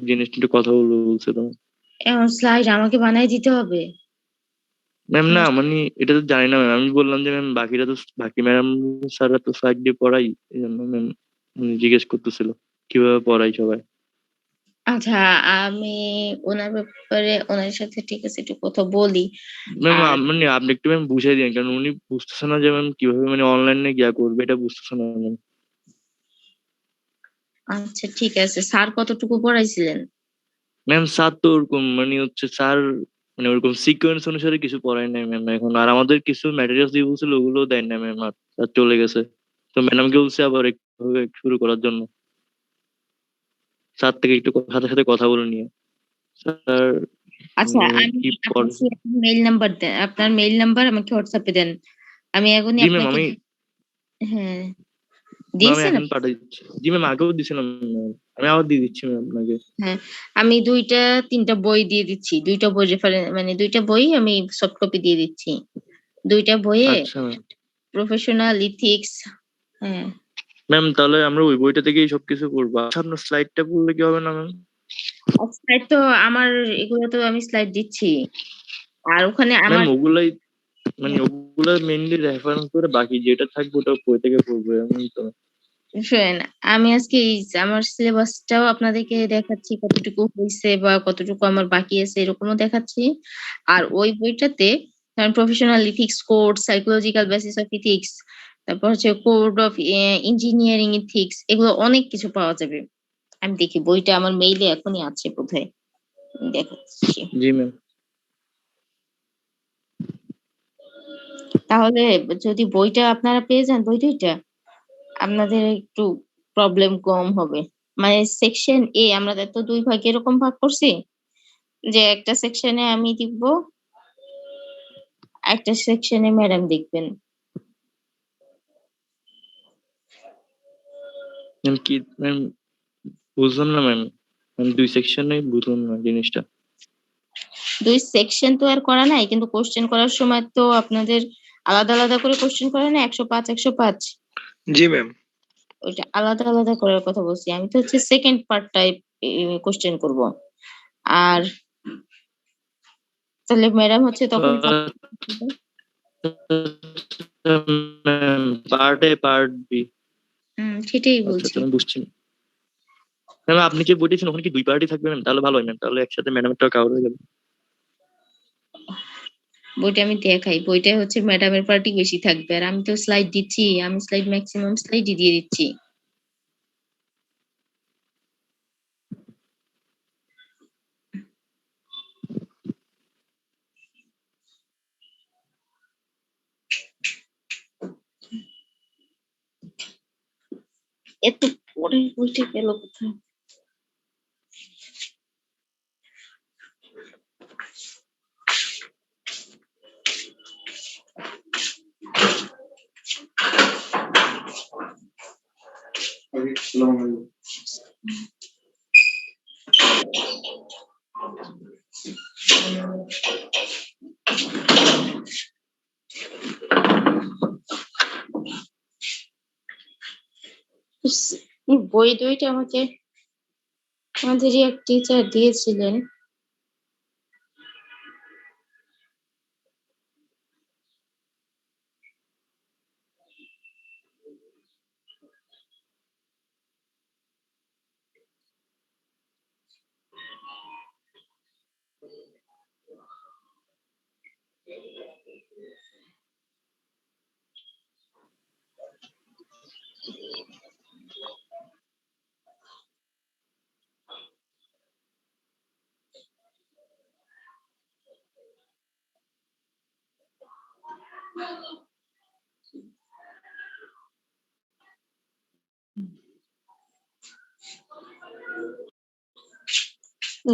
জিনিসটা একটু কথা বলবো বলছিলাম। এখন স্লাইড আমাকে বানাই দিতে হবে? ম্যাম না মানে এটা তো জানি না ম্যাম, আমি বললাম যে ম্যাম বাকিরা তো বাকি ম্যাডাম স্যাররা তো স্লাইড দিয়ে পড়াই, এই জন্য ম্যাম জিজ্ঞেস করতেছিল কিভাবে পড়াই সবাই। আচ্ছা, আমি ওনার ব্যাপারে ওনার সাথে ঠিক আছে একটু কথা বলি। ম্যাম আর মানে আপনি একটু ম্যাম বুঝাই দিন, কারণ উনি বুঝতেছে না যে ম্যাম কিভাবে মানে অনলাইনে গিয়া করবে, এটা বুঝতেছে না ম্যাম। আচ্ছা ঠিক আছে, স্যার কতটুকু পড়াইছিলেন? ম্যাম স্যার তো ওরকম মানে হচ্ছে স্যার মানে ওরকম সিকোয়েন্স অনুসারে কিছু পড়ায় নাই ম্যাম এখন, আর আমাদের কিছু ম্যাটেরিয়ালস দিয়ে বলছিল ওগুলো দেয় না ম্যাম, আর স্যার চলে গেছে। তো ম্যাডামকে বলছে আবার একটু শুরু করার জন্য, স্যার থেকে একটু সাথে সাথে কথা বলে নিয়ে স্যার আচ্ছা, মানে আমি কি পড়ে। আপনাকে মেইল নাম্বার দেন, আপনার মেইল নাম্বার আমাকে হোয়াটসঅ্যাপে দেন। আমি এখনই জি ম্যাম আপনাকে আমি হ্যাঁ ম্যাম আমি দিয়েছেন এখন পাঠিয়ে দিচ্ছি। জি ম্যাম আগেও দিছিলাম ম্যাম, আমি আবার দিয়ে দিচ্ছি ম্যাম আপনাকে। হ্যাঁ, আমি দুইটা তিনটা বই দিয়ে দিচ্ছি, দুইটা বই রেফারেন্স মানে দুইটা বই আমি সফট কপি দিয়ে দিচ্ছি। দুইটা বইয়ে আচ্ছা ম্যাম। Professional ethics. হ্যাঁ, ম্যাম তাহলে আমরা ওই বইটা থেকেই সবকিছু করবো। আচ্ছা আপনার স্লাইডটা বললে কি হবে না ম্যাম? স্লাইড তো আমার, এগুলো তো আমি স্লাইড দিচ্ছি। আর ওখানে ম্যাম আমার ওগুলাই মানে ওগুলা মেইনলি রেফারেন্স করে বাকি যেটা থাকবে ওটা বই থেকে পড়বো এমন তো। শোনেন, আমি আজকে আমার সিলেবাসটাও আপনাদেরকে দেখাচ্ছি কতটুকু হয়েছে বা কতটুকু আমার বাকি আছে এরকমও দেখাচ্ছি। আর ওই বইটাতে professional ethics code, psychological basis of ethics, তারপর হচ্ছে কোড অফ ইঞ্জিনিয়ারিং ইথিক্স, এগুলো অনেক কিছু পাওয়া যাবে। আমি দেখি বইটা আমার মেইলে এখনই আছে বোধহয়, দেখাচ্ছি। জি ম্যাম। তাহলে যদি বইটা আপনারা পেয়ে যান, বই দুইটা আপনাদের একটু প্রবলেম কম হবে। মানে সেকশন এ আমরা তো দুই ভাগে এরকম ভাগ করছি যে একটা সেকশনে আমি দেখব, একটা সেকশনে ম্যাডাম দেখবেন। ম্যাম কি ম্যাম বুঝলাম না ম্যাম, আমি দুই সেকশনে বুঝলাম না জিনিসটা। দুই সেকশন তো আর করা নাই, কিন্তু কোশ্চেন করার সময় তো আপনাদের আলাদা আলাদা করে কোশ্চেন করে না, 105 105। জি ম্যাম। ওইটা আলাদা আলাদা করার কথা বলছি, আমি তো হচ্ছে সেকেন্ড পার্টটাই কোশ্চেন করব। আর তাহলে ম্যাডাম হচ্ছে তখন ma'am part A part B. সেটাই আচ্ছা বলছি। আচ্ছা আমি বুঝছি। ম্যাম আপনি যে বই দিয়েছেন ওখানে কি দুই পার্টই থাকবে ম্যাম? তাহলে ভালো হয় ম্যাম, তাহলে একসাথে ম্যাডামেরটা কাভার হয়ে যাবে। বইটা আমি দেখাই, বইটা হচ্ছে ম্যাডামের পার্টি বেশি থাকবে, আর আমি তো স্লাইড দিচ্ছি, আমি স্লাইড ম্যাক্সিমাম স্লাইডই দিয়ে দিচ্ছি। এত পরে বইটা গেল কোথায়? এই বই দুইটা আমাকে আমাদেরই এক টিচার দিয়েছিলেন।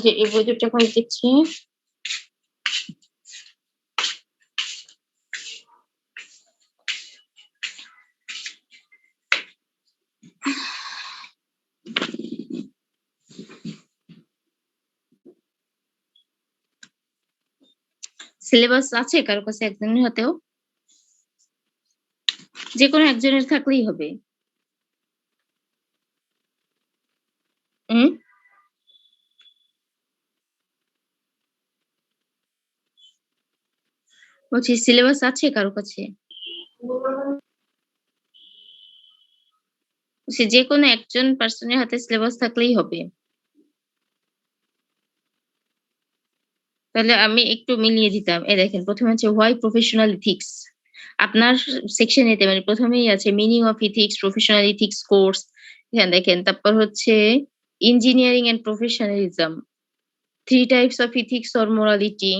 যে এই বই দুটো এখন দিচ্ছি। সিলেবাস আছে কারো কাছে, একজনের হাতেও? যে কোনো একজনের থাকলেই হবে। হুম, বলছি সিলেবাস আছে কারো কাছে? বলছি যেকোনো একজন পার্সনের হাতে সিলেবাস থাকলেই হবে। তাহলে আমি একটু মিলিয়ে দিতাম। এই দেখেন ১ম হচ্ছে হোয়াই প্রফেশনাল এথিক্স। আপনার সেকশন এতে মানে ১ম এই আছে meaning of ethics, professional ethics course. এখানে দেখেন তারপর হচ্ছে engineering and professionalism, 3 types of ethics or morality,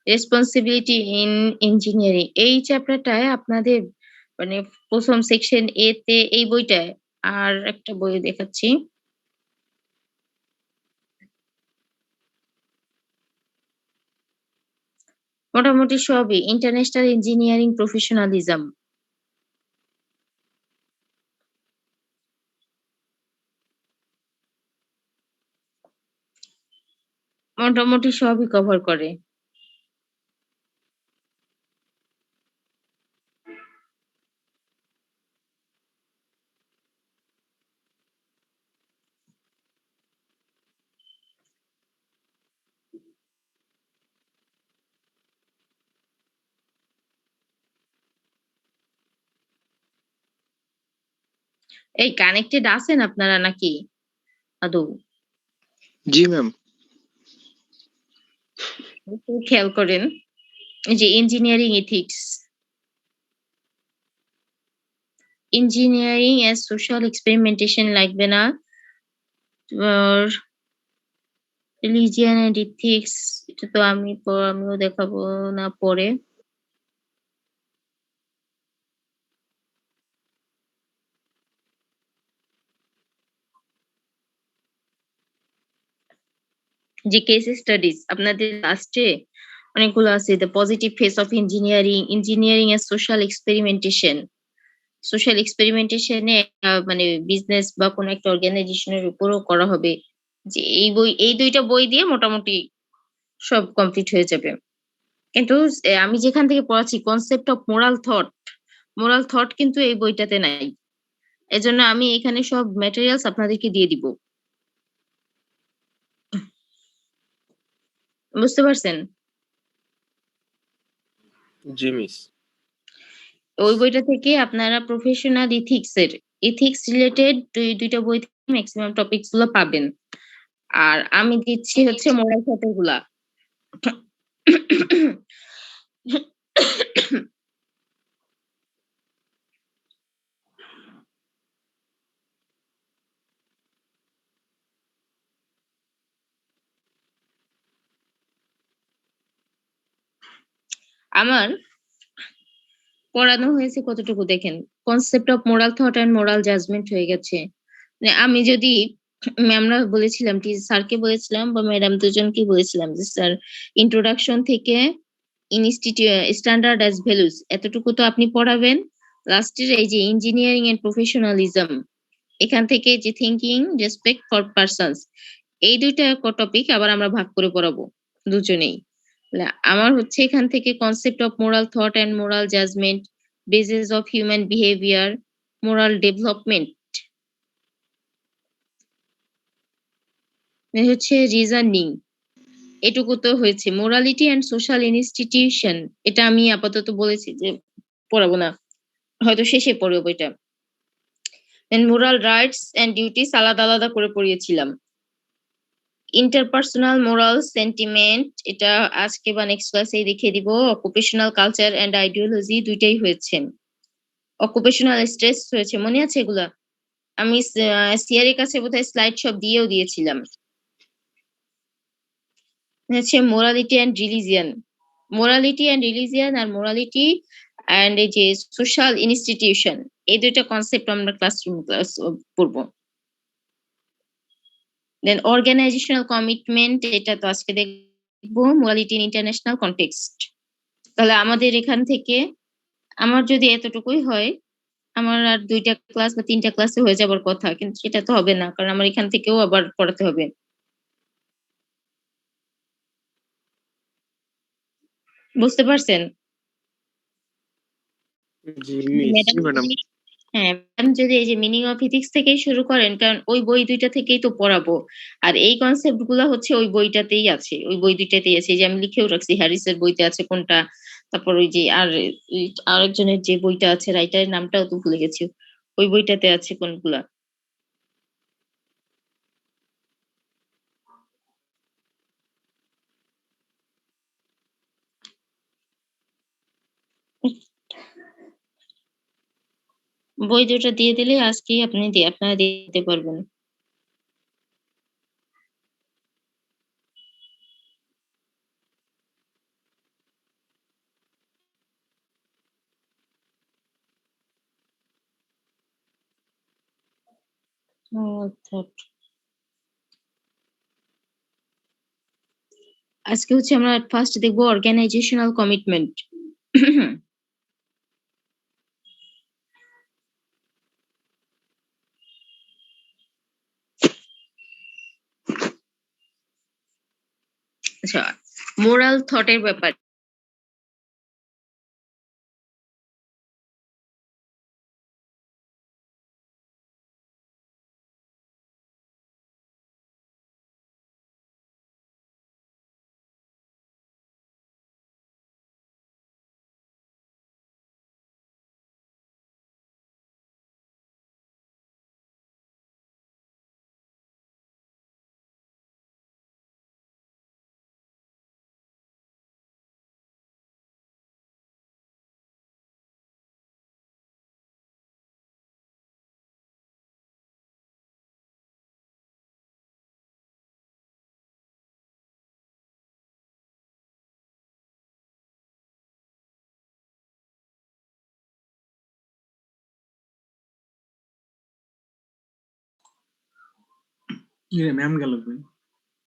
responsibility in engineering. এই চ্যাপ্টারটায় আপনাদের মানে ১ম সেকশন এ তে এই বইটায় আর একটা বই দেখাচ্ছি। মোটামুটি সবই ইন্টারন্যাশনাল ইঞ্জিনিয়ারিং প্রফেশনালিজম। মোটামুটি সবই কভার করে। এই কানেক্টেড আছেন আপনারা নাকি আদৌ? জি ম্যাম। একটু খেয়াল করেন। এই যে engineering ethics, engineering as social experimentation লাগবে না। আর রিলিজিয়ন এন্ড এথিক্স এটা তো আমিও দেখাবো না পরে। যে কেস স্টাডিজ আপনাদের লাস্টে অনেকগুলো আছে, the positive face of engineering, engineering as social experimentation. Social এক্সপেরিমেন্টেশনে মানে বিজনেস বা কোনো একটা অর্গানাইজেশনের উপরও করা হবে। যে এই ২ টা বই দিয়ে মোটামুটি সব কমপ্লিট হয়ে যাবে। কিন্তু আমি যেখান থেকে পড়াচ্ছি কনসেপ্ট অফ মোরাল থট কিন্তু এই বইটাতে নাই। এজন্য আমি এখানে সব ম্যাটেরিয়ালস আপনাদেরকে দিয়ে দিব। বুঝতে পারছেন? জি মিস। ওই বইটা থেকে আপনারা প্রফেশনাল এথিক্স রিলেটেড ২ টা বই থেকে মেক্সিমাম টপিকস গুলো পাবেন। আর আমি দিচ্ছি হচ্ছে মোরাল থট এর গুলা। আমার পড়ানো হয়েছে কতটুকু দেখেন। Concept of moral thought and moral judgement হয়ে গেছে। মানে আমি যদি আমরা বলেছিলাম স্যারকে বলেছিলাম বা ম্যাডাম দুজনকেই বলেছিলাম যে স্যার ইন্ট্রোডাকশন থেকে স্ট্যান্ডার্ড অ্যাজ ভ্যালুস এতটুকু তো আপনি পড়াবেন। লাস্টের এই যে ইঞ্জিনিয়ারিং এন্ড প্রফেশনালিজম এখান থেকে যে থিংকিং রেসপেক্ট ফর পারসনস এই ২ টা টপিক আবার আমরা ভাগ করে পড়াবো দুজনেই। আমার হচ্ছে এখান থেকে concept of moral thought and moral judgement, basis of human behaviour, moral development, হচ্ছে রিজনিং এটুকু তো হয়েছে। মোরালিটি অ্যান্ড সোশ্যাল ইনস্টিটিউশন এটা আমি আপাতত বলেছি যে পড়াবো না। হয়তো শেষে পড়বো বইটা। দেন মোরাল রাইটস অ্যান্ড ডিউটিস আলাদা করে পড়িয়েছিলাম। ইন্টারপার্সোনাল মোরাল সেন্টিমেন্ট এটা আজকে বা নেক্সট ক্লাসেই দেখিয়ে দিব। অকুপেশনাল কালচার অ্যান্ড আইডিওলজি ২ টাই হয়েছে। অকুপেশনাল স্ট্রেস হয়েছে। মনে আছে এগুলা? আমি সিআর এর কাছে বোধহয় স্লাইড সব দিয়েও দিয়েছিলাম। হচ্ছে morality and religion. Morality and religion আর মোরালিটি অ্যান্ড এই যে সোশ্যাল ইনস্টিটিউশন এই ২ টা কনসেপ্ট আমরা ক্লাস পড়বো। দেন অর্গানাইজেশনাল কমিটমেন্ট এটা তো আজকে দেখবো। Morality in international context. তাহলে আমাদের এখান থেকে আমার যদি এতটুকুই হয়, আমার আর ২ টা ক্লাস বা ৩ টা ক্লাসে হয়ে যাবার কথা। কিন্তু সেটা তো হবে না। কারণ আমার এখান থেকেও আবার পড়াতে হবে। বুঝতে পারছেন? জি মিস। ম্যাডাম জি ম্যাডাম। হ্যাঁ, ম্যাম যদি এই যে মিনিং অফ এথিক্স থেকেই শুরু করেন, কারণ ওই বই ২ টা থেকেই তো পড়াবো। আর এই কনসেপ্ট গুলা হচ্ছে ওই বইটাতেই আছে। ওই বই ২ টাতেই আছে। এই যে আমি লিখেও রাখছি হ্যারিসের বইতে আছে কোনটা। তারপর ওই যে ওই আরেকজনের যে বইটা আছে রাইটারের নামটাও তো ভুলে গেছি। ওই বইটাতে আছে কোনগুলা। বই ২ টা দিয়ে দিলে আজকেই আপনারা দিয়ে দিতে পারবেন। ও আচ্ছা। আজকে হচ্ছে আমরা ফার্স্ট দেখব অর্গানাইজেশনাল কমিটমেন্ট। আচ্ছা, মোরাল থট এর ব্যাপারে। ম্যাম গেল কই?